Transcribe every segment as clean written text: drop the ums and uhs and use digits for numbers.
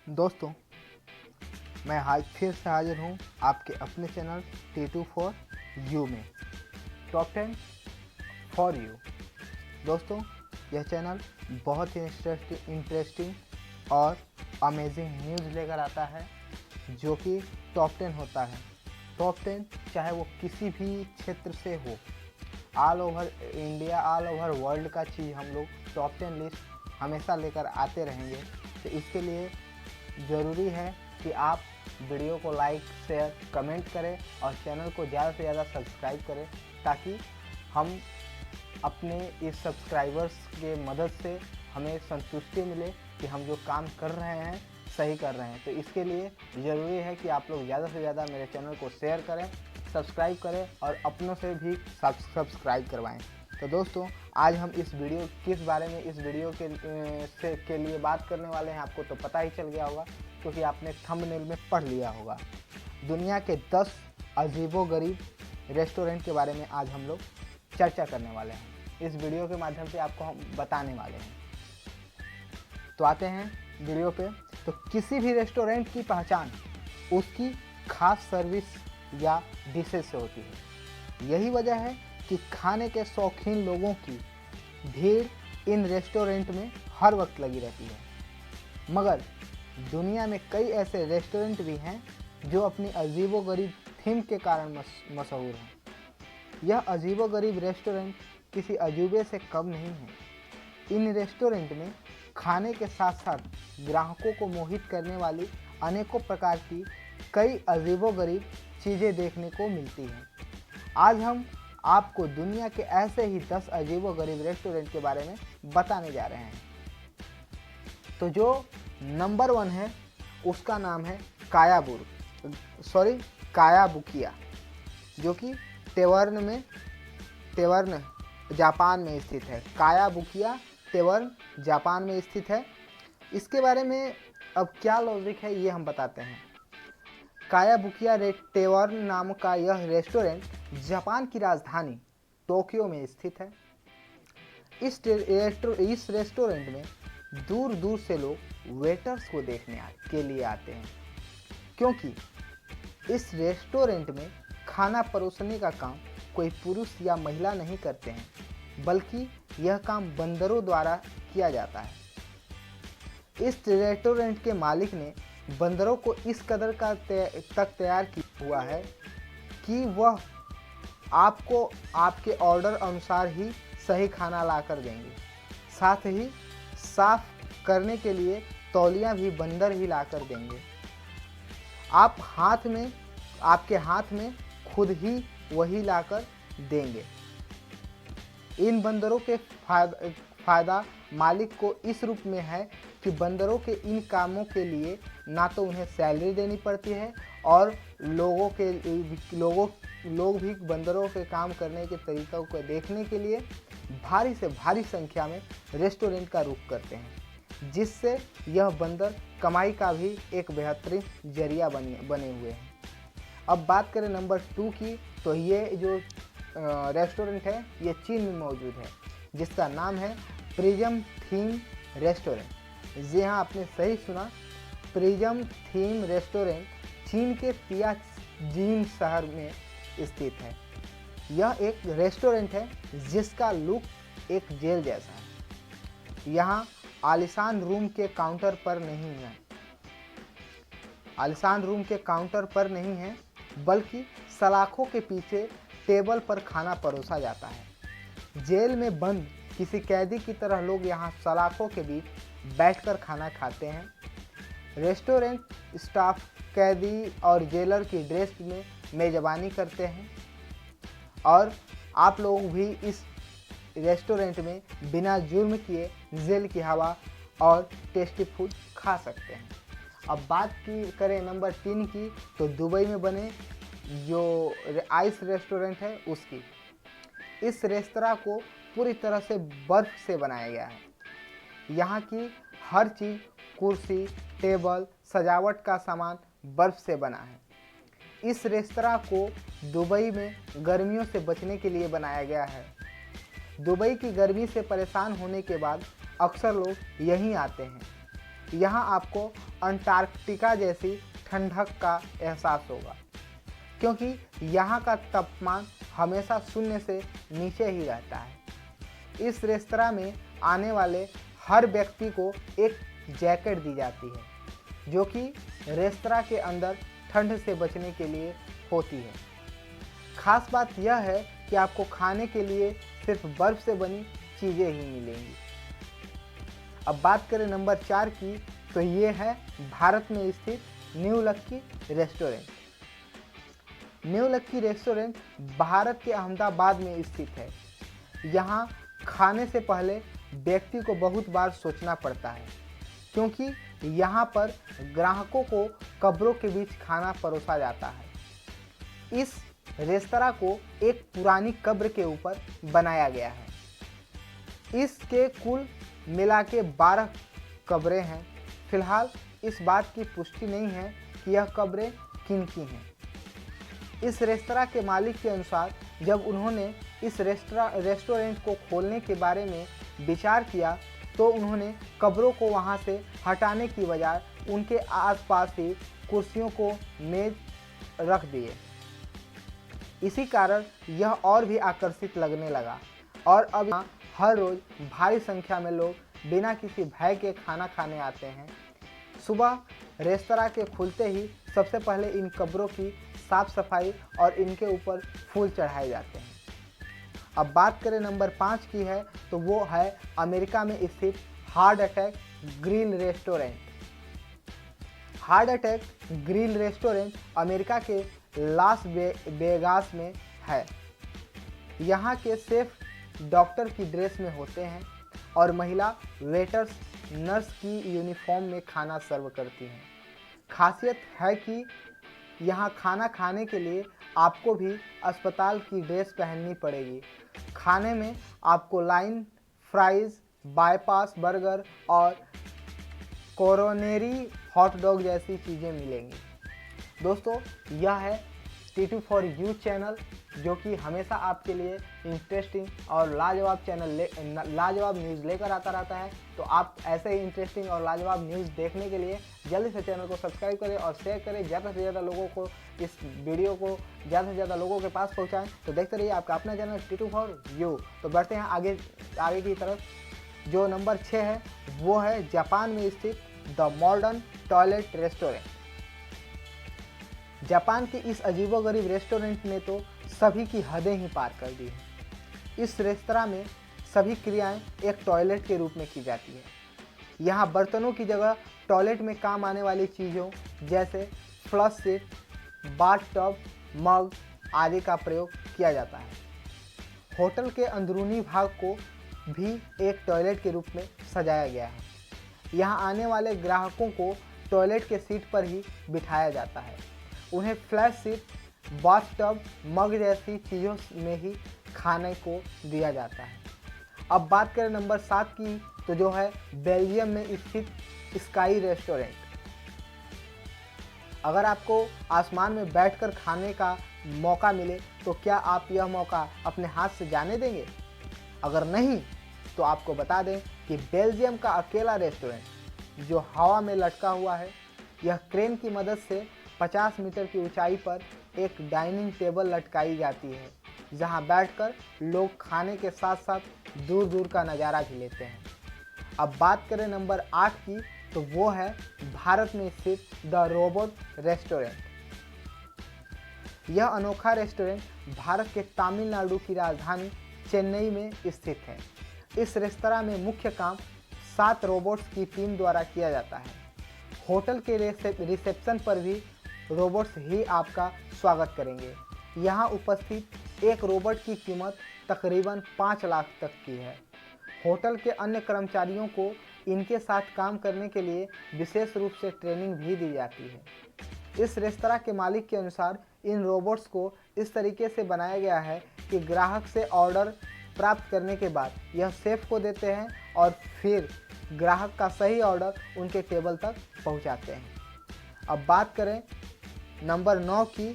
दोस्तों, मैं आज फिर से हाजिर हूँ आपके अपने चैनल T2 फॉर यू में टॉप 10 फॉर यू। दोस्तों, यह चैनल बहुत ही इंटरेस्टिंग और अमेजिंग न्यूज़ लेकर आता है जो कि टॉप 10 होता है। टॉप 10 चाहे वो किसी भी क्षेत्र से हो, all over India, all over world का चीज़ हम लोग टॉप 10 लिस्ट हमेशा लेकर आते रहेंगे। तो इसके लिए ज़रूरी है कि आप वीडियो को लाइक, शेयर, कमेंट करें और चैनल को ज़्यादा से ज़्यादा सब्सक्राइब करें, ताकि हम अपने इस सब्सक्राइबर्स के मदद से हमें संतुष्टि मिले कि हम जो काम कर रहे हैं सही कर रहे हैं। तो इसके लिए ज़रूरी है कि आप लोग ज़्यादा से ज़्यादा मेरे चैनल को शेयर करें, सब्सक्राइब करें और अपनों से भी सब्सक्राइब करवाएं। तो दोस्तों, आज हम किस बारे में इस वीडियो के लिए बात करने वाले हैं, आपको तो पता ही चल गया होगा क्योंकि आपने थंबनेल में पढ़ लिया होगा। दुनिया के 10 अजीबोगरीब रेस्टोरेंट के बारे में आज हम लोग चर्चा करने वाले हैं। इस वीडियो के माध्यम से आपको हम बताने वाले हैं। तो आते हैं वीडियो पे। तो किसी भी रेस्टोरेंट की पहचान उसकी खास सर्विस या डिशेज से होती है। यही वजह है कि खाने के शौकीन लोगों की भीड़ इन रेस्टोरेंट में हर वक्त लगी रहती है। मगर दुनिया में कई ऐसे रेस्टोरेंट भी हैं जो अपनी अजीबोगरीब थीम के कारण मशहूर हैं। यह अजीबोगरीब रेस्टोरेंट किसी अजूबे से कम नहीं है। इन रेस्टोरेंट में खाने के साथ साथ ग्राहकों को मोहित करने वाली अनेकों प्रकार की कई अजीबोगरीब चीज़ें देखने को मिलती हैं। आज हम आपको दुनिया के ऐसे ही 10 अजीबोगरीब रेस्टोरेंट के बारे में बताने जा रहे हैं। तो जो नंबर 1 है उसका नाम है काया बुकिया, जो कि तेवर्न जापान में स्थित है। काया बुकिया तेवर्न जापान में स्थित है। इसके बारे में अब क्या लॉजिक है ये हम बताते हैं। काया बुकिया तेवर्न नाम का यह रेस्टोरेंट जापान की राजधानी टोक्यो में स्थित है। इस रेस्टोरेंट में दूर दूर से लोग वेटर्स को देखने के लिए आते हैं, क्योंकि इस रेस्टोरेंट में खाना परोसने का काम कोई पुरुष या महिला नहीं करते हैं, बल्कि यह काम बंदरों द्वारा किया जाता है। इस रेस्टोरेंट के मालिक ने बंदरों को इस कदर तक तैयार किया हुआ है कि वह आपको आपके ऑर्डर अनुसार ही सही खाना ला कर देंगे। साथ ही साफ करने के लिए तौलियाँ भी बंदर ही ला कर देंगे। आपके हाथ में खुद ही वही लाकर देंगे। इन बंदरों के फायदा मालिक को इस रूप में है कि बंदरों के इन कामों के लिए ना तो उन्हें सैलरी देनी पड़ती है और लोग भी बंदरों के काम करने के तरीक़ों को देखने के लिए भारी से भारी संख्या में रेस्टोरेंट का रुख करते हैं, जिससे यह बंदर कमाई का भी एक बेहतरीन जरिया बने हुए हैं। अब बात करें नंबर 2 की, तो ये जो रेस्टोरेंट है ये चीन में मौजूद है, जिसका नाम है प्रिज्म थीम रेस्टोरेंट। जी हाँ, आपने सही सुना, प्रिज्म थीम रेस्टोरेंट चीन के तियानजिन शहर में स्थित है। यह एक रेस्टोरेंट है जिसका लुक एक जेल जैसा है। यहाँ आलिशान रूम के काउंटर पर नहीं है, बल्कि सलाखों के पीछे टेबल पर खाना परोसा जाता है। जेल में बंद किसी कैदी की तरह लोग यहाँ सलाखों के बीच बैठकर खाना खाते हैं। रेस्टोरेंट स्टाफ कैदी और जेलर की ड्रेस में मेज़बानी करते हैं और आप लोग भी इस रेस्टोरेंट में बिना जुर्म किए जेल की हवा और टेस्टी फूड खा सकते हैं। अब बात करें नंबर 3 की, तो दुबई में बने जो आइस रेस्टोरेंट है उसकी। इस रेस्तरां को पूरी तरह से बर्फ़ से बनाया गया है। यहाँ की हर चीज़, कुर्सी, टेबल, सजावट का सामान बर्फ़ से बना है। इस रेस्तरां को दुबई में गर्मियों से बचने के लिए बनाया गया है। दुबई की गर्मी से परेशान होने के बाद अक्सर लोग यहीं आते हैं। यहाँ आपको अंटार्कटिका जैसी ठंडक का एहसास होगा, क्योंकि यहाँ का तापमान हमेशा शून्य से नीचे ही रहता है। इस रेस्तरां में आने वाले हर व्यक्ति को एक जैकेट दी जाती है, जो कि रेस्तरां के अंदर ठंड से बचने के लिए होती है। खास बात यह है कि आपको खाने के लिए सिर्फ बर्फ से बनी चीज़ें ही मिलेंगी। अब बात करें नंबर 4 की, तो ये है भारत में स्थित न्यू लक्की रेस्टोरेंट। न्यू लक्की रेस्टोरेंट भारत के अहमदाबाद में स्थित है। यहाँ खाने से पहले व्यक्ति को बहुत बार सोचना पड़ता है, क्योंकि यहाँ पर ग्राहकों को कब्रों के बीच खाना परोसा जाता है। इस रेस्तरां को एक पुरानी कब्र के ऊपर बनाया गया है। इसके कुल मिला के 12 कब्रें हैं। फिलहाल इस बात की पुष्टि नहीं है कि यह कब्रें किन की हैं। इस रेस्तरां के मालिक के अनुसार जब उन्होंने इस रेस्टोरेंट को खोलने के बारे में विचार किया, तो उन्होंने कब्रों को वहां से हटाने की बजाय उनके आसपास ही कुर्सियों को मेज रख दिए। इसी कारण यह और भी आकर्षित लगने लगा और अब यहाँ हर रोज़ भारी संख्या में लोग बिना किसी भय के खाना खाने आते हैं। सुबह रेस्तरां के खुलते ही सबसे पहले इन कब्रों की साफ सफाई और इनके ऊपर फूल चढ़ाए जाते हैं। अब बात करें नंबर 5 की है, तो वो है अमेरिका में स्थित heart attack grill restaurant. Heart attack grill restaurant America के लास वेगास में है। यहाँ के शेफ डॉक्टर की ड्रेस में होते हैं और महिला वेटर्स नर्स की यूनिफॉर्म में खाना सर्व करती हैं। खासियत है कि यहाँ खाना खाने के लिए आपको भी अस्पताल की ड्रेस पहननी पड़ेगी। खाने में आपको लाइन, फ्राइज़, बाईपास बर्गर और कोरोनरी हॉट डॉग जैसी चीज़ें मिलेंगी। दोस्तों, यह है T2 for You चैनल, जो कि हमेशा आपके लिए इंटरेस्टिंग और लाजवाब न्यूज़ लेकर आता रहता है। तो आप ऐसे ही इंटरेस्टिंग और लाजवाब न्यूज़ देखने के लिए जल्दी से चैनल को सब्सक्राइब करें और शेयर करें। ज़्यादा से ज़्यादा लोगों को इस वीडियो को ज़्यादा से ज़्यादा लोगों के पास पहुँचाएँ। तो देखते रहिए आपका अपना चैनल T2 for You। तो बढ़ते हैं आगे की तरफ। जो नंबर 6 है वो है जापान में स्थित the modern toilet restaurant. Japan के इस अजीबोगरीब रेस्टोरेंट ने तो सभी की हदें ही पार कर दी है। इस रेस्तरां में सभी क्रियाएं एक टॉयलेट के रूप में की जाती है। यहाँ बर्तनों की जगह टॉयलेट में काम आने वाली चीज़ों जैसे फ्लश सीट, बाथ टब, मग आदि का प्रयोग किया जाता है। होटल के अंदरूनी भाग को भी एक टॉयलेट के रूप में सजाया गया है। यहाँ आने वाले ग्राहकों को टॉयलेट के सीट पर ही बिठाया जाता है। उन्हें फ्लैश सीट, बाथ टब, मग जैसी चीज़ों में ही खाने को दिया जाता है। अब बात करें नंबर 7 की, तो जो है बेल्जियम में स्थित स्काई रेस्टोरेंट। अगर आपको आसमान में बैठकर खाने का मौका मिले तो क्या आप यह मौका अपने हाथ से जाने देंगे? अगर नहीं तो आपको बता दें कि बेल्जियम का अकेला रेस्टोरेंट जो हवा में लटका हुआ है, यह क्रेन की मदद से 50 मीटर की ऊंचाई पर एक डाइनिंग टेबल लटकाई जाती है, जहां बैठकर लोग खाने के साथ साथ दूर दूर का नज़ारा भी लेते हैं। अब बात करें नंबर 8 की, तो वो है भारत में स्थित द रोबोट रेस्टोरेंट। यह अनोखा रेस्टोरेंट भारत के तमिलनाडु की राजधानी चेन्नई में स्थित है। इस रेस्तरां में मुख्य काम 7 रोबोट्स की टीम द्वारा किया जाता है। होटल के रिसेप्शन पर भी रोबोट्स ही आपका स्वागत करेंगे। यहाँ उपस्थित एक रोबोट की कीमत तकरीबन 5 लाख तक की है। होटल के अन्य कर्मचारियों को इनके साथ काम करने के लिए विशेष रूप से ट्रेनिंग भी दी जाती है। इस रेस्तरां के मालिक के अनुसार इन रोबोट्स को इस तरीके से बनाया गया है कि ग्राहक से ऑर्डर प्राप्त करने के बाद यह शेफ को देते हैं और फिर ग्राहक का सही ऑर्डर उनके टेबल तक पहुंचाते हैं। अब बात करें नंबर 9 की,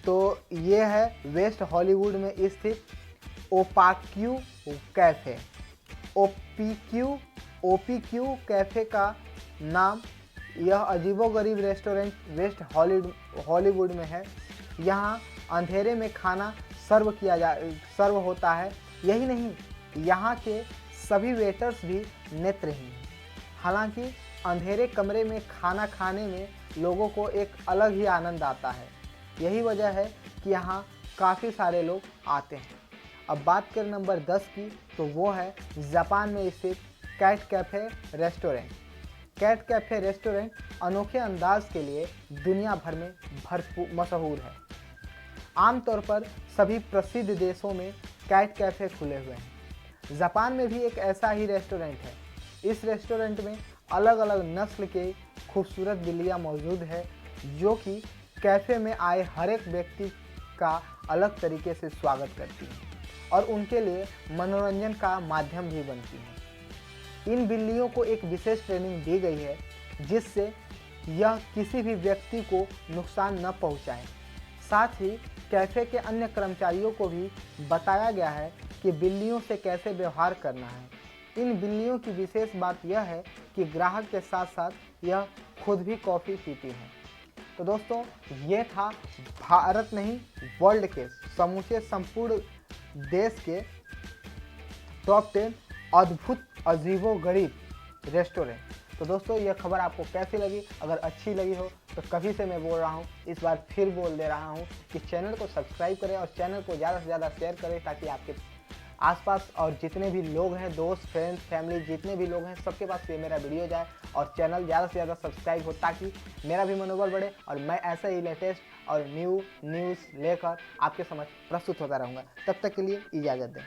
तो ये है वेस्ट हॉलीवुड में स्थित ओपाक्यू कैफ़े। ओपीक्यू कैफ़े का नाम यह अजीबोगरीब रेस्टोरेंट वेस्ट हॉलीवुड में है। यहाँ अंधेरे में खाना सर्व होता है। यही नहीं, यहाँ के सभी वेटर्स भी नेत्रहीन हैं। हालांकि अंधेरे कमरे में खाना खाने में लोगों को एक अलग ही आनंद आता है। यही वजह है कि यहाँ काफ़ी सारे लोग आते हैं। अब बात करें नंबर 10 की, तो वो है जापान में स्थित cat cafe restaurant. Cat cafe restaurant अनोखे अंदाज के लिए दुनिया भर में भरपूर मशहूर है। आमतौर पर सभी प्रसिद्ध देशों में कैट कैफ़े खुले हुए हैं। जापान में भी एक ऐसा ही रेस्टोरेंट है। इस रेस्टोरेंट में अलग अलग नस्ल के खूबसूरत बिल्लियाँ मौजूद है, जो कि कैफ़े में आए हर एक व्यक्ति का अलग तरीके से स्वागत करती हैं और उनके लिए मनोरंजन का माध्यम भी बनती हैं। इन बिल्लियों को एक विशेष ट्रेनिंग दी गई है, जिससे यह किसी भी व्यक्ति को नुकसान न पहुंचाएं। साथ ही कैफ़े के अन्य कर्मचारियों को भी बताया गया है कि बिल्लियों से कैसे व्यवहार करना है। इन बिल्लियों की विशेष बात यह है कि ग्राहक के साथ साथ यह खुद भी कॉफ़ी पीती हैं। तो दोस्तों, ये था भारत नहीं, वर्ल्ड के समूचे संपूर्ण देश के टॉप 10 अद्भुत अजीबोगरीब रेस्टोरेंट। तो दोस्तों, यह खबर आपको कैसी लगी? अगर अच्छी लगी हो तो कभी से मैं बोल रहा हूँ, इस बार फिर बोल दे रहा हूँ कि चैनल को सब्सक्राइब करें और चैनल को ज़्यादा से ज़्यादा शेयर करें, ताकि आपके आसपास और जितने भी लोग हैं, दोस्त, फ्रेंड्स, फैमिली, जितने भी लोग हैं, सबके पास ये मेरा वीडियो जाए और चैनल ज़्यादा से ज़्यादा सब्सक्राइब हो, ताकि मेरा भी मनोबल बढ़े और मैं ऐसे ही लेटेस्ट और न्यूज़ लेकर आपके समझ प्रस्तुत होता रहूँगा। तब तक के लिए इजाज़त दें।